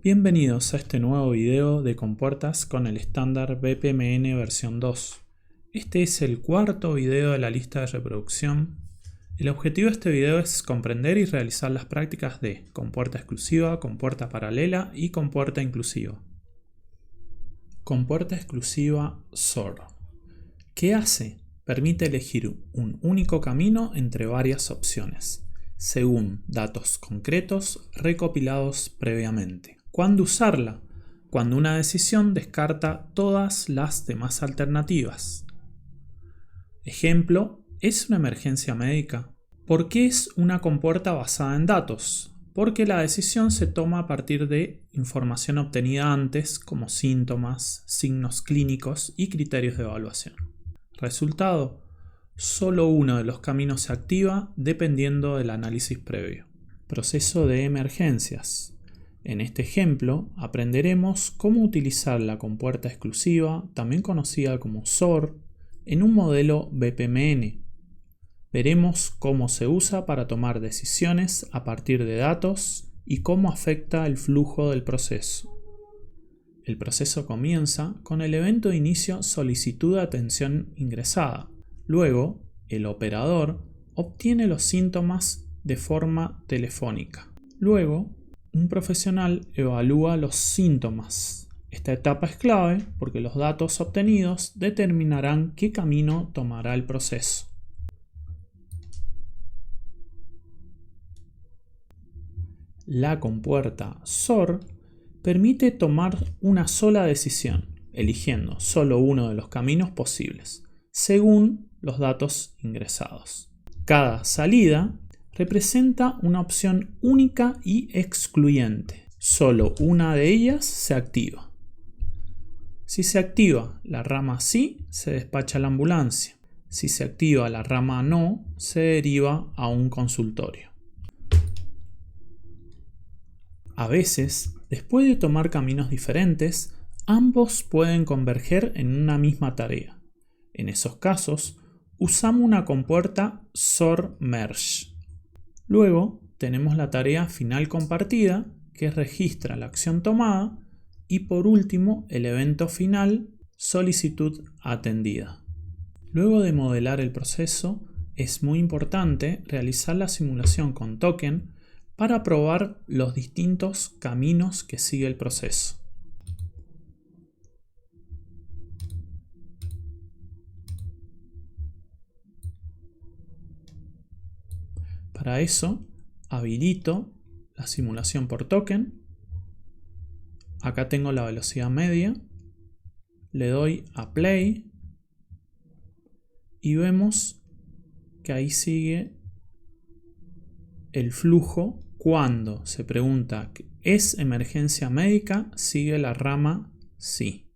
Bienvenidos a este nuevo video de compuertas con el estándar BPMN versión 2. Este es el cuarto video de la lista de reproducción. El objetivo de este video es comprender y realizar las prácticas de compuerta exclusiva, compuerta paralela y compuerta inclusiva. Compuerta exclusiva SOR. ¿Qué hace? Permite elegir un único camino entre varias opciones, según datos concretos recopilados previamente. ¿Cuándo usarla? Cuando una decisión descarta todas las demás alternativas. Ejemplo, ¿es una emergencia médica? ¿Por qué es una compuerta basada en datos? Porque la decisión se toma a partir de información obtenida antes, como síntomas, signos clínicos y criterios de evaluación. Resultado: solo uno de los caminos se activa dependiendo del análisis previo. Proceso de emergencias. En este ejemplo aprenderemos cómo utilizar la compuerta exclusiva, también conocida como SOR, en un modelo BPMN. Veremos cómo se usa para tomar decisiones a partir de datos y cómo afecta el flujo del proceso. El proceso comienza con el evento de inicio solicitud de atención ingresada. Luego, el operador obtiene los síntomas de forma telefónica. Luego, un profesional evalúa los síntomas. Esta etapa es clave porque los datos obtenidos determinarán qué camino tomará el proceso. La compuerta SOR permite tomar una sola decisión, eligiendo solo uno de los caminos posibles, según los datos ingresados. Cada salida representa una opción única y excluyente. Solo una de ellas se activa. Si se activa la rama sí, se despacha la ambulancia. Si se activa la rama no, se deriva a un consultorio. A veces, después de tomar caminos diferentes, ambos pueden converger en una misma tarea. En esos casos, usamos una compuerta SOR Merge. Luego tenemos la tarea final compartida, que registra la acción tomada, y por último el evento final, solicitud atendida. Luego de modelar el proceso, es muy importante realizar la simulación con token para probar los distintos caminos que sigue el proceso. Para eso, habilito la simulación por token. Acá tengo la velocidad media. Le doy a play y vemos que ahí sigue el flujo. Cuando se pregunta ¿es emergencia médica?, sigue la rama sí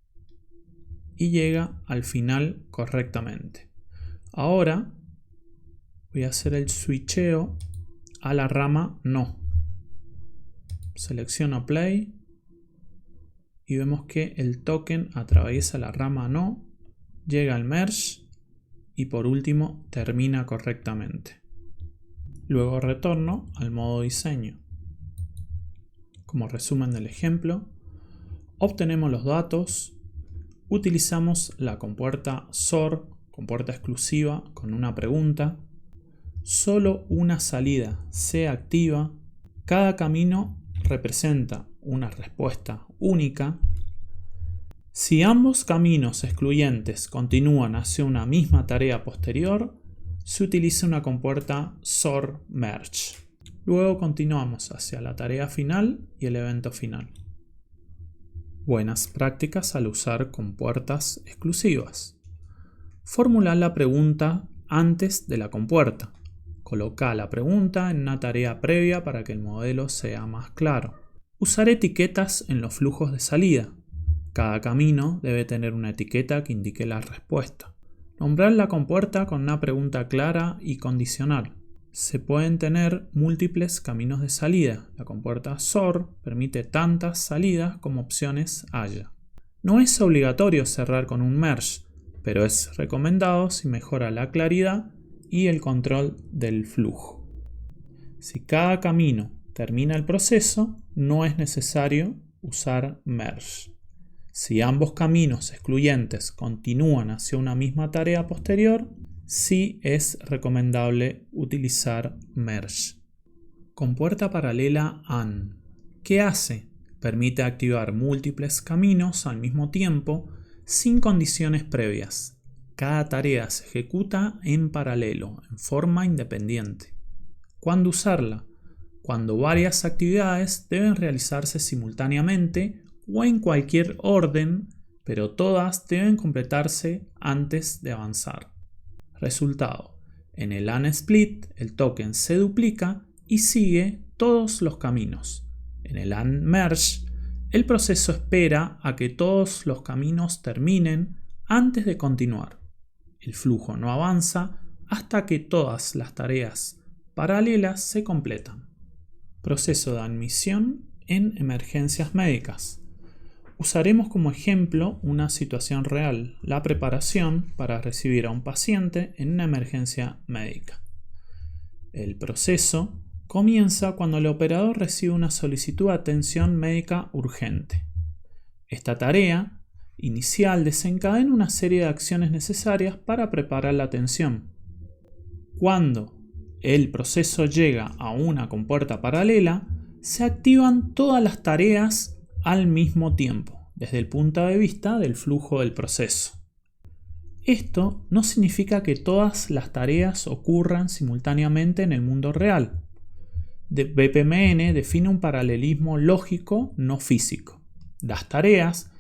y llega al final correctamente. Ahora voy a hacer el switcheo a la rama no. Selecciono play y vemos que el token atraviesa la rama no, llega al merge y por último termina correctamente. Luego retorno al modo diseño. Como resumen del ejemplo, obtenemos los datos, utilizamos la compuerta SOR, compuerta exclusiva, con una pregunta. Solo una salida se activa. Cada camino representa una respuesta única. Si ambos caminos excluyentes continúan hacia una misma tarea posterior, se utiliza una compuerta SOR Merge. Luego continuamos hacia la tarea final y el evento final. Buenas prácticas al usar compuertas exclusivas. Formular la pregunta antes de la compuerta. Coloca la pregunta en una tarea previa para que el modelo sea más claro. Usar etiquetas en los flujos de salida. Cada camino debe tener una etiqueta que indique la respuesta. Nombrar la compuerta con una pregunta clara y condicional. Se pueden tener múltiples caminos de salida. La compuerta SOR permite tantas salidas como opciones haya. No es obligatorio cerrar con un merge, pero es recomendado si mejora la claridad y el control del flujo. Si cada camino termina el proceso, no es necesario usar merge. Si ambos caminos excluyentes continúan hacia una misma tarea posterior, sí es recomendable utilizar merge. Compuerta paralela AND. ¿Qué hace? Permite activar múltiples caminos al mismo tiempo sin condiciones previas. Cada tarea se ejecuta en paralelo, en forma independiente. ¿Cuándo usarla? Cuando varias actividades deben realizarse simultáneamente o en cualquier orden, pero todas deben completarse antes de avanzar. Resultado: en el AND split el token se duplica y sigue todos los caminos. En el AND merge el proceso espera a que todos los caminos terminen antes de continuar. El flujo no avanza hasta que todas las tareas paralelas se completan. Proceso de admisión en emergencias médicas. Usaremos como ejemplo una situación real, la preparación para recibir a un paciente en una emergencia médica. El proceso comienza cuando el operador recibe una solicitud de atención médica urgente. Esta tarea inicial desencadena una serie de acciones necesarias para preparar la atención. Cuando el proceso llega a una compuerta paralela, se activan todas las tareas al mismo tiempo, desde el punto de vista del flujo del proceso. Esto no significa que todas las tareas ocurran simultáneamente en el mundo real. BPMN define un paralelismo lógico no físico. Las tareas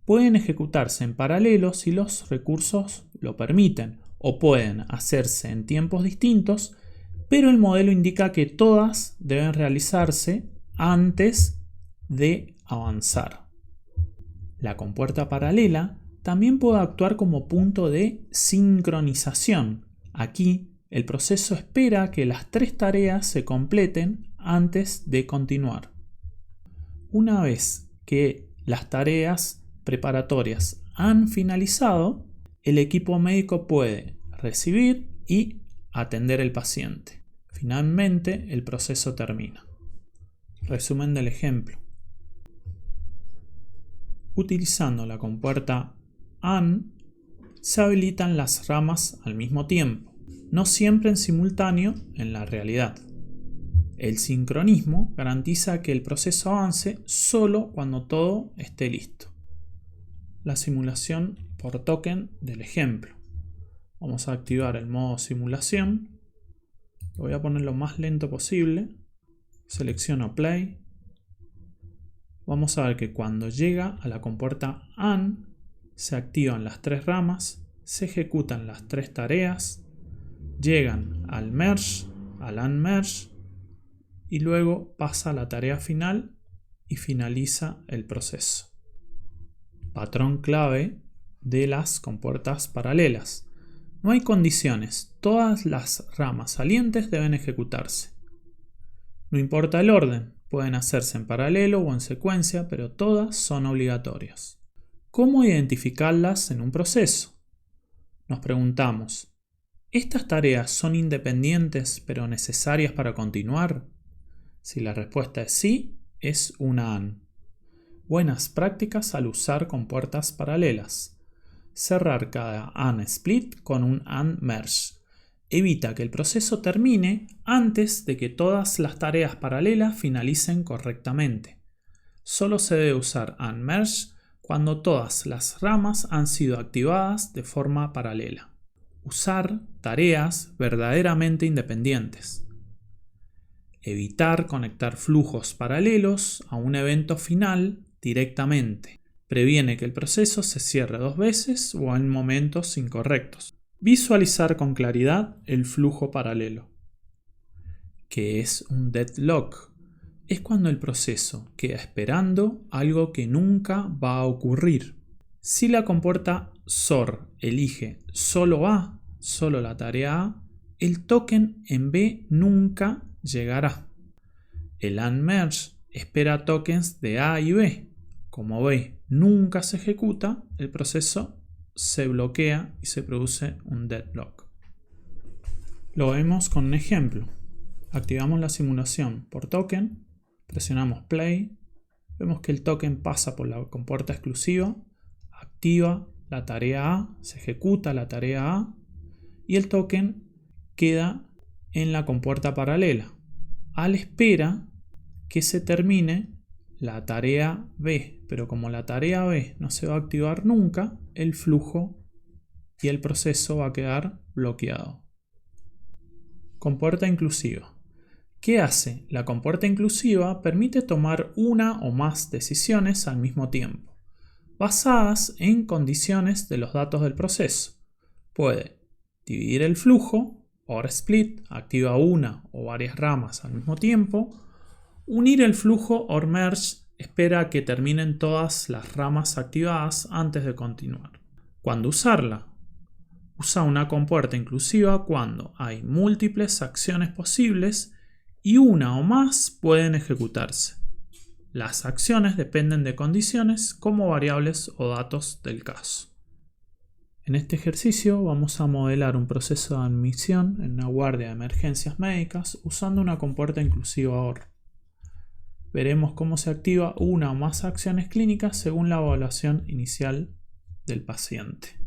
pueden ejecutarse en paralelo si los recursos lo permiten, o pueden hacerse en tiempos distintos, pero el modelo indica que todas deben realizarse antes de avanzar. La compuerta paralela también puede actuar como punto de sincronización. Aquí, el proceso espera que las 3 tareas se completen antes de continuar. Una vez que las tareas preparatorias han finalizado, el equipo médico puede recibir y atender al paciente. Finalmente, el proceso termina. Resumen del ejemplo. Utilizando la compuerta AND, se habilitan las ramas al mismo tiempo, no siempre en simultáneo en la realidad. El sincronismo garantiza que el proceso avance solo cuando todo esté listo. La simulación por token del ejemplo. Vamos a activar el modo simulación. Lo voy a poner lo más lento posible. Selecciono Play. Vamos a ver que cuando llega a la compuerta AND, se activan las 3 ramas, se ejecutan las 3 tareas, llegan al merge, al AND merge, y luego pasa a la tarea final y finaliza el proceso. Patrón clave de las compuertas paralelas. No hay condiciones, todas las ramas salientes deben ejecutarse. No importa el orden, pueden hacerse en paralelo o en secuencia, pero todas son obligatorias. ¿Cómo identificarlas en un proceso? Nos preguntamos, ¿estas tareas son independientes pero necesarias para continuar? Si la respuesta es sí, es una AND. Buenas prácticas al usar compuertas paralelas. Cerrar cada AND split con un AND merge. Evita que el proceso termine antes de que todas las tareas paralelas finalicen correctamente. Solo se debe usar AND merge cuando todas las ramas han sido activadas de forma paralela. Usar tareas verdaderamente independientes. Evitar conectar flujos paralelos a un evento final directamente. Previene que el proceso se cierre 2 veces o en momentos incorrectos. Visualizar con claridad el flujo paralelo. ¿Qué es un deadlock? Es cuando el proceso queda esperando algo que nunca va a ocurrir. Si la compuerta SOR elige solo A, solo la tarea A, el token en B nunca llegará. El AND merge espera tokens de A y B. Como B nunca se ejecuta, el proceso se bloquea y se produce un deadlock. Lo vemos con un ejemplo. Activamos la simulación por token, presionamos play, vemos que el token pasa por la compuerta exclusiva, activa la tarea A, se ejecuta la tarea A y el token queda en la compuerta paralela, a la espera que se termine la tarea B. Pero como la tarea B no se va a activar nunca, el flujo y el proceso va a quedar bloqueado. Compuerta inclusiva. ¿Qué hace? La compuerta inclusiva permite tomar una o más decisiones al mismo tiempo, basadas en condiciones de los datos del proceso. Puede dividir el flujo, OR split, activa una o varias ramas al mismo tiempo, unir el flujo, OR merge, espera a que terminen todas las ramas activadas antes de continuar. ¿Cuándo usarla? Usa una compuerta inclusiva cuando hay múltiples acciones posibles y una o más pueden ejecutarse. Las acciones dependen de condiciones como variables o datos del caso. En este ejercicio vamos a modelar un proceso de admisión en una guardia de emergencias médicas usando una compuerta inclusiva OR. Veremos cómo se activa una o más acciones clínicas según la evaluación inicial del paciente.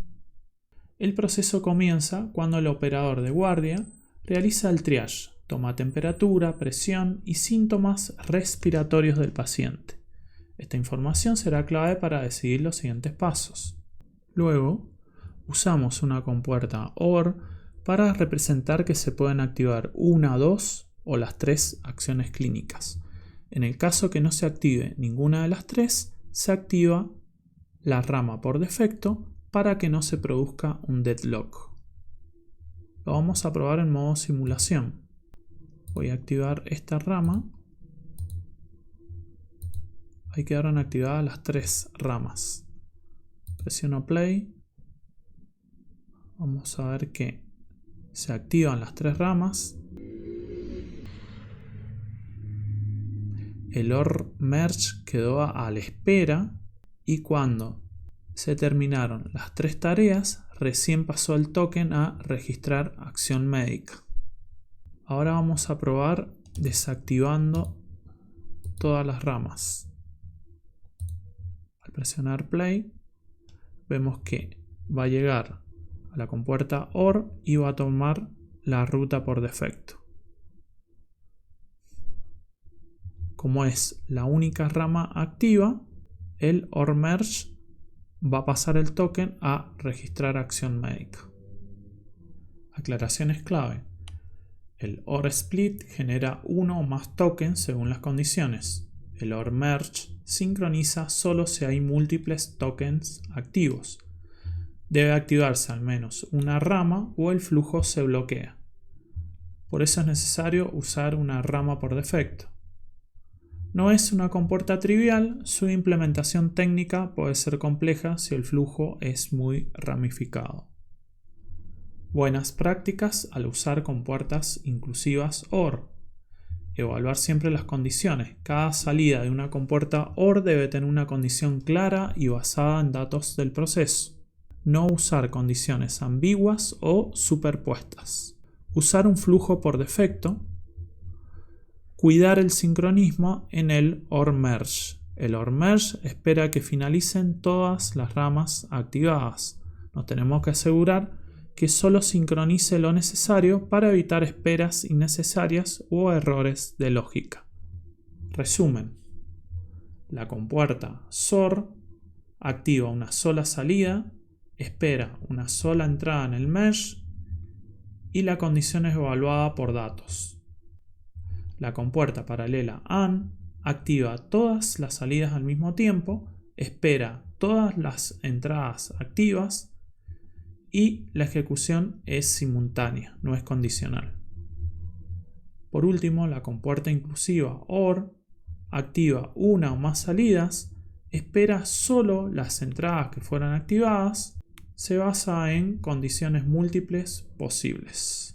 El proceso comienza cuando el operador de guardia realiza el triage, toma temperatura, presión y síntomas respiratorios del paciente. Esta información será clave para decidir los siguientes pasos. Luego, usamos una compuerta OR para representar que se pueden activar una, dos o las tres acciones clínicas. En el caso que no se active ninguna de las tres, se activa la rama por defecto para que no se produzca un deadlock. Lo vamos a probar en modo simulación. Voy a activar esta rama. Ahí quedaron activadas las tres ramas. Presiono play. Vamos a ver que se activan las tres ramas. El OR merge quedó a la espera y cuando se terminaron las tres tareas, recién pasó el token a registrar acción médica. Ahora vamos a probar desactivando todas las ramas. Al presionar play, vemos que va a llegar a la compuerta OR y va a tomar la ruta por defecto. Como es la única rama activa, el OR merge va a pasar el token a registrar acción médica. Aclaraciones clave. El OR split genera uno o más tokens según las condiciones. El OR merge sincroniza solo si hay múltiples tokens activos. Debe activarse al menos una rama o el flujo se bloquea. Por eso es necesario usar una rama por defecto. No es una compuerta trivial, su implementación técnica puede ser compleja si el flujo es muy ramificado. Buenas prácticas al usar compuertas inclusivas OR. Evaluar siempre las condiciones. Cada salida de una compuerta OR debe tener una condición clara y basada en datos del proceso. No usar condiciones ambiguas o superpuestas. Usar un flujo por defecto. Cuidar el sincronismo en el OR merge. El OR merge espera que finalicen todas las ramas activadas. Nos tenemos que asegurar que solo sincronice lo necesario para evitar esperas innecesarias o errores de lógica. Resumen. La compuerta SOR activa una sola salida, espera una sola entrada en el merge y la condición es evaluada por datos. La compuerta paralela AND activa todas las salidas al mismo tiempo, espera todas las entradas activas y la ejecución es simultánea, no es condicional. Por último, la compuerta inclusiva OR activa una o más salidas, espera solo las entradas que fueron activadas, se basa en condiciones múltiples posibles.